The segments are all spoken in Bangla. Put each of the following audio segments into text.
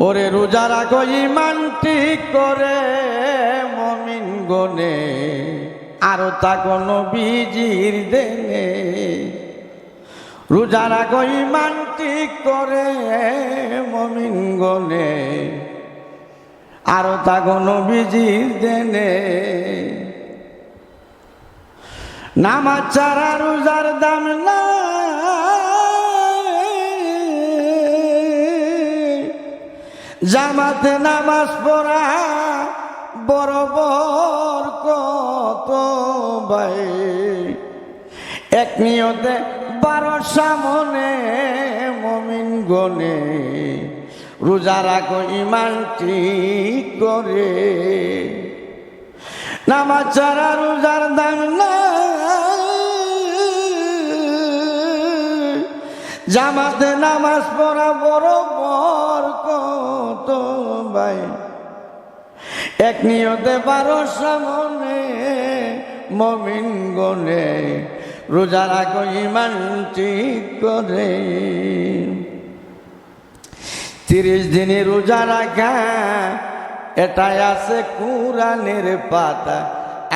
ওরে রোজা রাখো ঈমান ঠিক করে মুমিন গনে, আর তাকো নবীজির দেনে। রোজা রাখো ঈমান ঠিক করে মুমিন গনে, আর তাকো নবীজির দেনে। নামাজ ছাড়া রোজার দাম না, জামাতে নামাজ পড়া বরাবর কত ভাই। এক নিয়তে 12 সামনে মুমিন গনে, রোজা রাখো ঈমান ঠিক করে। নামাজ ছাড়া রোজার দাম না, জামাতে নামাজ পড়া বরাবর কত ভাই। এক নিয়তে 12 সামনে মুমিন গনে, রোজা রাখো ঈমান ঠিক করে। 30 দিনে রোজা রাখা এটাই আছে কুরআনের পাতা,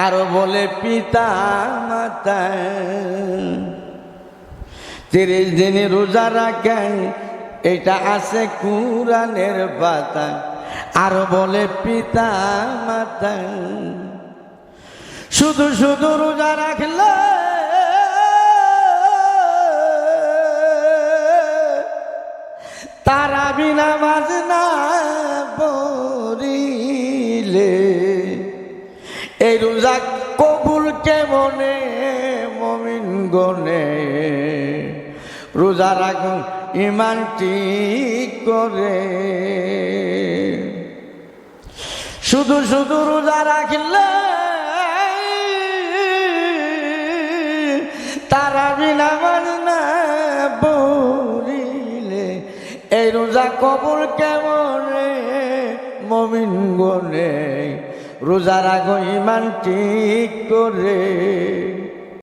আর বলে পিতা মাতা। 30 দিনে রোজা রাখেন এটা আছে কুরআনের পাতা, আর বলে পিতা মাতা। শুধু শুধু রোজা রাখলে তারাবি নামাজ না পড়িলে, এই রোজা কবুল কেমনে মুমিন গনে। রোজা রাখুন ঈমান ঠিক করে। শুধু শুধু রোজা রাখলে তারাবি নামাজ না পড়িলে, এই রোজা কবুল কেমনে মুমিন গনে। রোজা রাখো ঈমান ঠিক করে।